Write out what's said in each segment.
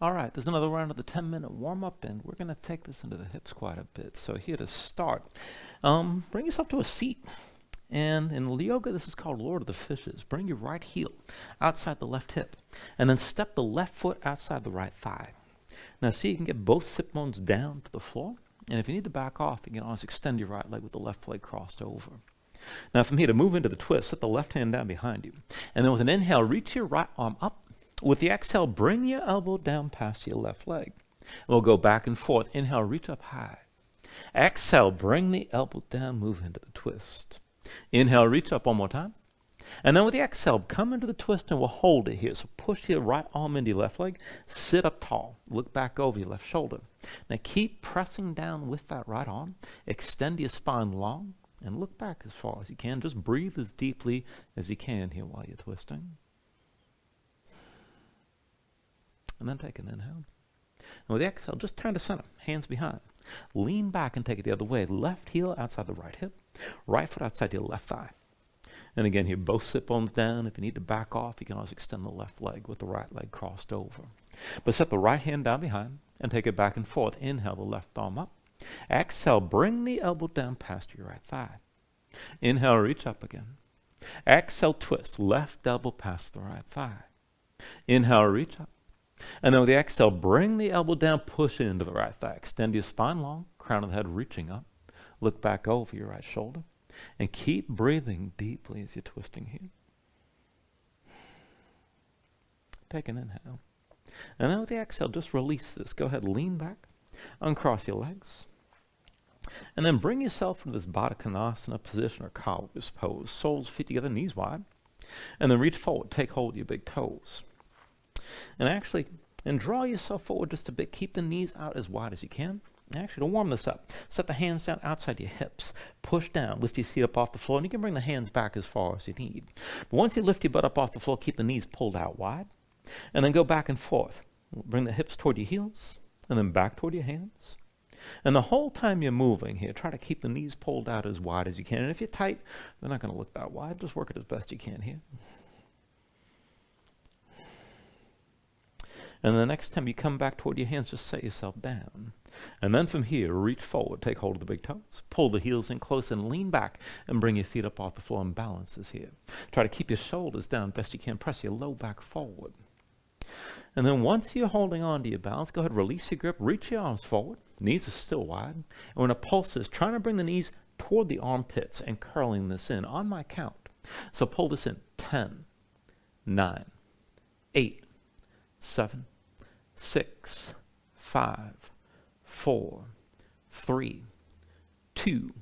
All right, there's another round of the 10-minute warm-up, and we're going to take this into the hips quite a bit. So here to start, bring yourself to a seat. And in yoga, this is called Lord of the Fishes. Bring your right heel outside the left hip, and then step the left foot outside the right thigh. Now see, you can get both sit bones down to the floor, and if you need to back off, you can always extend your right leg with the left leg crossed over. Now from here, to move into the twist, set the left hand down behind you, and then with an inhale, reach your right arm up. With the exhale, bring your elbow down past your left leg. We'll go back and forth. Inhale, reach up high. Exhale, bring the elbow down, move into the twist. Inhale, reach up one more time. And then with the exhale, come into the twist and we'll hold it here. So push your right arm into your left leg, sit up tall, look back over your left shoulder. Now keep pressing down with that right arm, extend your spine long, and look back as far as you can. Just breathe as deeply as you can here while you're twisting. And then take an inhale. And with the exhale, just turn to center, hands behind. Lean back and take it the other way. Left heel outside the right hip, right foot outside your left thigh. And again here, both sit bones down. If you need to back off, you can always extend the left leg with the right leg crossed over. But set the right hand down behind and take it back and forth. Inhale, the left arm up. Exhale, bring the elbow down past your right thigh. Inhale, reach up again. Exhale, twist, left elbow past the right thigh. Inhale, reach up. And then with the exhale, bring the elbow down, push it into the right thigh. Extend your spine long, crown of the head reaching up. Look back over your right shoulder. And keep breathing deeply as you're twisting here. Take an inhale. And then with the exhale, just release this. Go ahead, lean back, uncross your legs. And then bring yourself into this Baddha Konasana position or Cobbler pose. Soles, feet together, knees wide. And then reach forward, take hold of your big toes. And draw yourself forward just a bit. Keep the knees out as wide as you can. Actually, to warm this up, set the hands down outside your hips. Push down, lift your seat up off the floor, and you can bring the hands back as far as you need. But once you lift your butt up off the floor, keep the knees pulled out wide. And then go back and forth. Bring the hips toward your heels, and then back toward your hands. And the whole time you're moving here, try to keep the knees pulled out as wide as you can. And if you're tight, they're not going to look that wide. Just work it as best you can here. And the next time you come back toward your hands, just set yourself down. And then from here, reach forward, take hold of the big toes, pull the heels in close and lean back and bring your feet up off the floor and balance this here. Try to keep your shoulders down best you can. Press your low back forward. And then once you're holding on to your balance, go ahead, release your grip, reach your arms forward. Knees are still wide. And we're going to pulse this, trying to bring the knees toward the armpits and curling this in on my count. So pull this in. 10, 9, 8, 7, 6, 5, 4, 3, 2,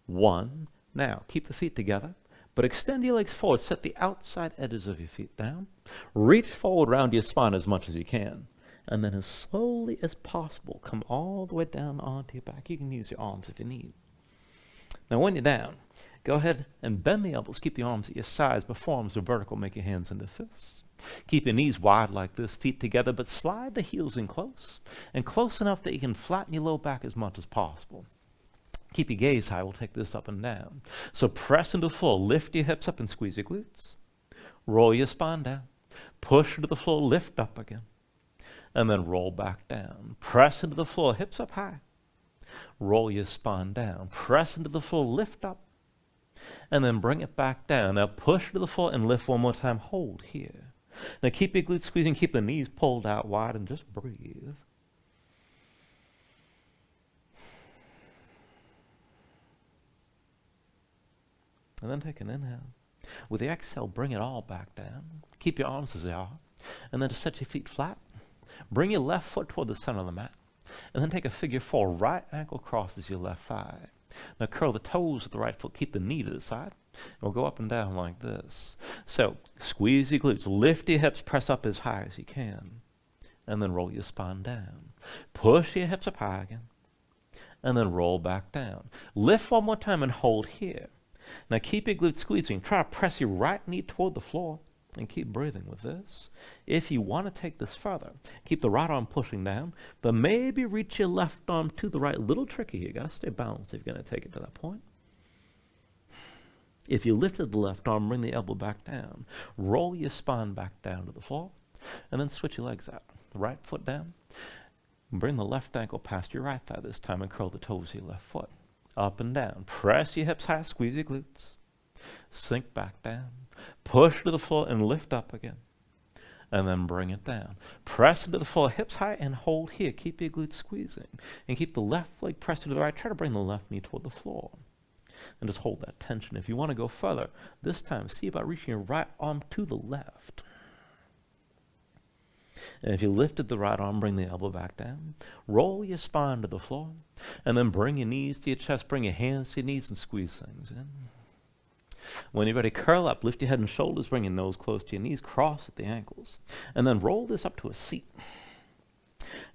1. Now, keep the feet together, but extend your legs forward. Set the outside edges of your feet down. Reach forward round your spine as much as you can. And then as slowly as possible, come all the way down onto your back. You can use your arms if you need. Now, when you're down, go ahead and bend the elbows. Keep the arms at your sides, but forearms are vertical. Make your hands into fists. Keep your knees wide like this, feet together, but slide the heels in close, and close enough that you can flatten your low back as much as possible. Keep your gaze high. We'll take this up and down. So press into the floor. Lift your hips up and squeeze your glutes. Roll your spine down. Push into the floor. Lift up again. And then roll back down. Press into the floor. Hips up high. Roll your spine down. Press into the floor. Lift up. And then bring it back down. Now push to the floor and lift one more time. Hold here. Now keep your glutes squeezing, keep the knees pulled out wide, and just breathe. And then take an inhale. With the exhale, bring it all back down. Keep your arms as they are. And then just set your feet flat. Bring your left foot toward the center of the mat. And then take a figure 4. Right ankle crosses your left thigh. Now curl the toes with the right foot. Keep the knee to the side. And we'll go up and down like this. So squeeze your glutes. Lift your hips. Press up as high as you can. And then roll your spine down. Push your hips up high again. And then roll back down. Lift one more time and hold here. Now keep your glutes squeezing. Try to press your right knee toward the floor. And keep breathing with this. If you want to take this further, keep the right arm pushing down, but maybe reach your left arm to the right. A little tricky here. You got to stay balanced if you're going to take it to that point. If you lifted the left arm, bring the elbow back down. Roll your spine back down to the floor. And then switch your legs out. Right foot down. Bring the left ankle past your right thigh this time and curl the toes of your left foot. Up and down. Press your hips high, squeeze your glutes. Sink back down. Push to the floor and lift up again. And then bring it down. Press into the floor, hips high, and hold here. Keep your glutes squeezing. And keep the left leg pressed to the right. Try to bring the left knee toward the floor. And just hold that tension. If you want to go further, this time see about reaching your right arm to the left. And if you lifted the right arm, bring the elbow back down. Roll your spine to the floor. And then bring your knees to your chest. Bring your hands to your knees and squeeze things in. When you're ready, curl up. Lift your head and shoulders. Bring your nose close to your knees. Cross at the ankles. And then roll this up to a seat.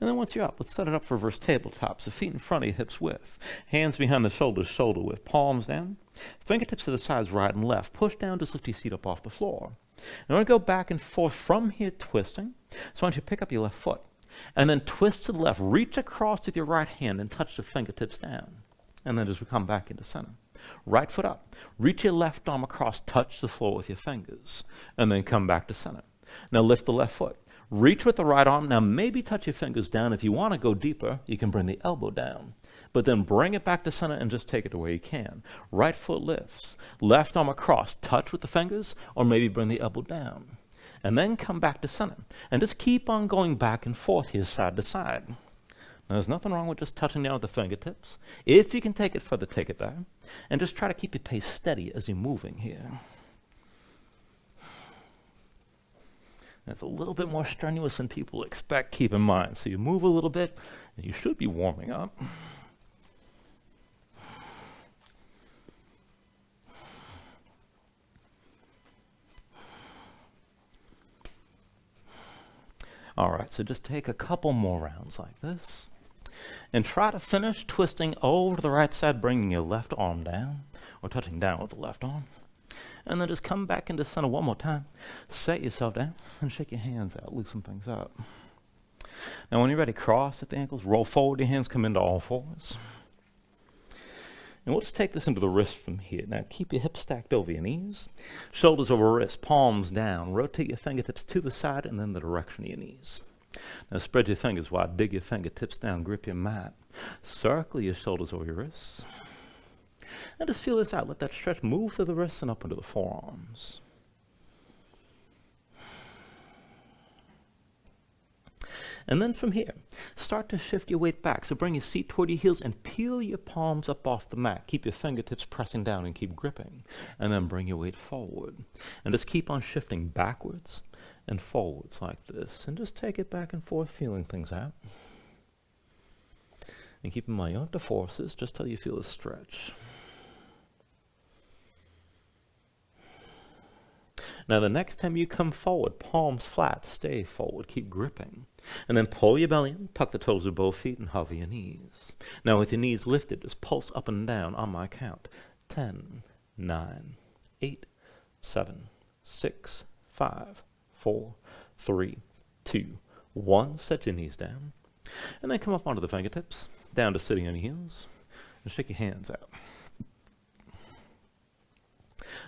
And then once you're up, let's set it up for reverse tabletop. So feet in front of you, hips width. Hands behind the shoulders, shoulder width. Palms down. Fingertips to the sides, right and left. Push down, just lift your seat up off the floor. And we're going to go back and forth from here, twisting. So I want you to pick up your left foot. And then twist to the left. Reach across with your right hand and touch the fingertips down. And then just come back into center. Right foot up. Reach your left arm across. Touch the floor with your fingers. And then come back to center. Now lift the left foot. Reach with the right arm. Now maybe touch your fingers down. If you want to go deeper, you can bring the elbow down. But then bring it back to center and just take it to where you can. Right foot lifts. Left arm across. Touch with the fingers or maybe bring the elbow down. And then come back to center. And just keep on going back and forth here side to side. Now, there's nothing wrong with just touching down with the fingertips. If you can take it further, take it there. And just try to keep your pace steady as you're moving here. It's a little bit more strenuous than people expect, keep in mind. So you move a little bit, and you should be warming up. All right, so just take a couple more rounds like this. And try to finish twisting over to the right side, bringing your left arm down, or touching down with the left arm. And then just come back into center one more time. Set yourself down and shake your hands out. Loosen things up. Now when you're ready, cross at the ankles. Roll forward your hands. Come into all fours. And we'll just take this into the wrist from here. Now keep your hips stacked over your knees. Shoulders over wrists. Palms down. Rotate your fingertips to the side and then the direction of your knees. Now spread your fingers wide. Dig your fingertips down. Grip your mat. Circle your shoulders over your wrists. And just feel this out. Let that stretch move through the wrists and up into the forearms. And then from here, start to shift your weight back. So bring your seat toward your heels and peel your palms up off the mat. Keep your fingertips pressing down and keep gripping. And then bring your weight forward. And just keep on shifting backwards and forwards like this. And just take it back and forth, feeling things out. And keep in mind, you don't have to force this, just till you feel a stretch. Now the next time you come forward, palms flat, stay forward, keep gripping. And then pull your belly in, tuck the toes of both feet and hover your knees. Now with your knees lifted, just pulse up and down on my count. 10, 9, 8, 7, 6, 5, 4, 3, 2, 1. Set your knees down. And then come up onto the fingertips, down to sitting on your heels, and shake your hands out.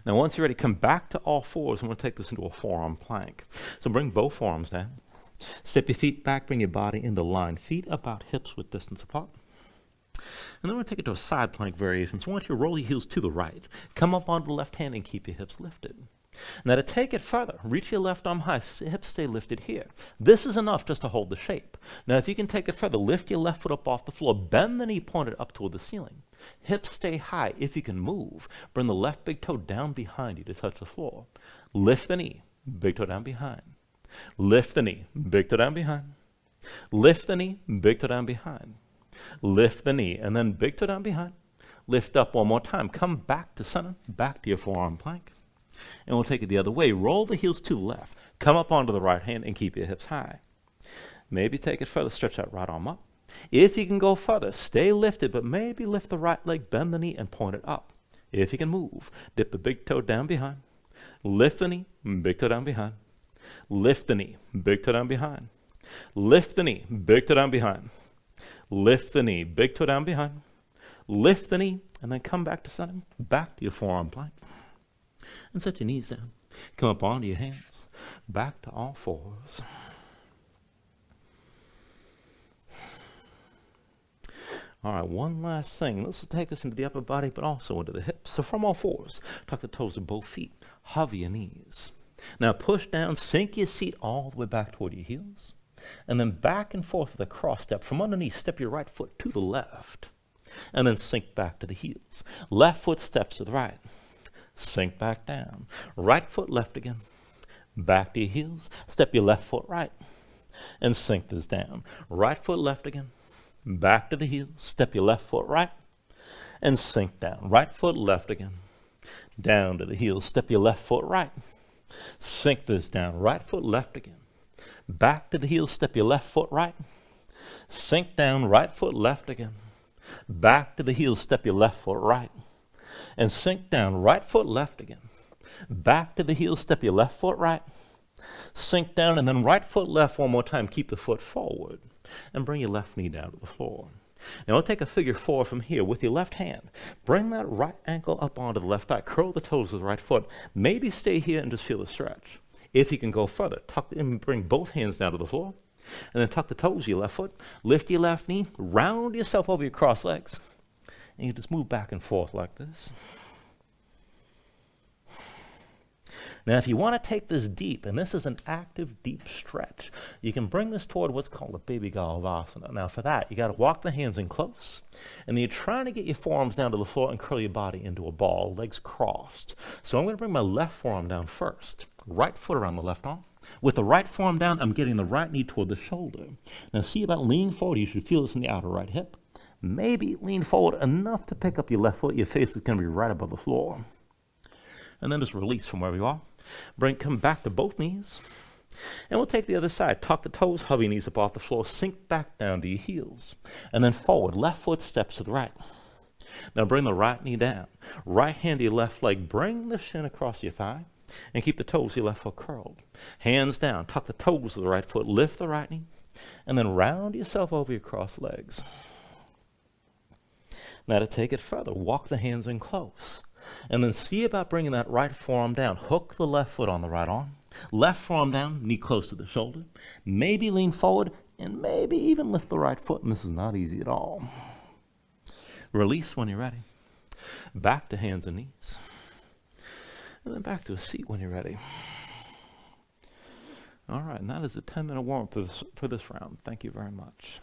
Now once you're ready, come back to all fours. I'm going to take this into a forearm plank. So bring both forearms down. Step your feet back, bring your body into line. Feet about hips width distance apart. And then we're going to take it to a side plank variation. So I want you to roll your heels to the right. Come up onto the left hand and keep your hips lifted. Now to take it further, reach your left arm high, hips stay lifted here. This is enough just to hold the shape. Now if you can take it further, lift your left foot up off the floor, bend the knee pointed up toward the ceiling. Hips stay high. If you can move, bring the left big toe down behind you to touch the floor. Lift the knee, big toe down behind. Lift the knee, big toe down behind. Lift the knee, big toe down behind. Lift the knee, and then big toe down behind. Lift up one more time. Come back to center, back to your forearm plank. And we'll take it the other way. Roll the heels to the left. Come up onto the right hand and keep your hips high. Maybe take it further. Stretch that right arm up. If you can go further, stay lifted, but maybe lift the right leg, bend the knee, and point it up. If you can move, dip the big toe down behind. Lift the knee, big toe down behind. Lift the knee, big toe down behind. Lift the knee, big toe down behind. Lift the knee, big toe down behind. Lift the knee, and then come back to center, back to your forearm plank. And set your knees down. Come up onto your hands. Back to all fours. All right, one last thing. This will take us into the upper body, but also into the hips. So from all fours, tuck the toes of both feet. Hover your knees. Now push down, sink your seat all the way back toward your heels. And then back and forth with a cross step. From underneath, step your right foot to the left. And then sink back to the heels. Left foot steps to the right. Sink back down. Right foot left again. Back to your heels. Step your left foot right. And sink this down. Right foot left again. Back to the heels. Step your left foot right. And sink down. Right foot left again. Down to the heels. Step your left foot right. Sink this down. Right foot left again. Back to the heels. Step your left foot right. Sink down. Right foot left again. Back to the heels. Step your left foot right. And sink down. Right foot left again. Back to the heels. Step your left foot right. Sink down. And then right foot left one more time. Keep the foot forward. And bring your left knee down to the floor. Now we'll take a figure 4 from here with your left hand. Bring that right ankle up onto the left thigh. Curl the toes of the right foot. Maybe stay here and just feel the stretch. If you can go further, tuck and bring both hands down to the floor. And then tuck the toes of your left foot. Lift your left knee. Round yourself over your cross legs. And you just move back and forth like this. Now, if you want to take this deep, and this is an active, deep stretch, you can bring this toward what's called a baby Galavasana. Now, for that, you got to walk the hands in close, and then you're trying to get your forearms down to the floor and curl your body into a ball, legs crossed. So I'm going to bring my left forearm down first, right foot around the left arm. With the right forearm down, I'm getting the right knee toward the shoulder. Now, see about leaning forward. You should feel this in the outer right hip. Maybe lean forward enough to pick up your left foot. Your face is going to be right above the floor. And then just release from where you are. Come back to both knees. And we'll take the other side. Tuck the toes, hover your knees up off the floor. Sink back down to your heels. And then forward. Left foot steps to the right. Now bring the right knee down. Right hand to your left leg. Bring the shin across your thigh. And keep the toes of your left foot curled. Hands down. Tuck the toes of the right foot. Lift the right knee. And then round yourself over your crossed legs. Now to take it further, walk the hands in close. And then see about bringing that right forearm down. Hook the left foot on the right arm. Left forearm down, knee close to the shoulder. Maybe lean forward, and maybe even lift the right foot, and this is not easy at all. Release when you're ready. Back to hands and knees. And then back to a seat when you're ready. All right, and that is a 10-minute warm-up for this round. Thank you very much.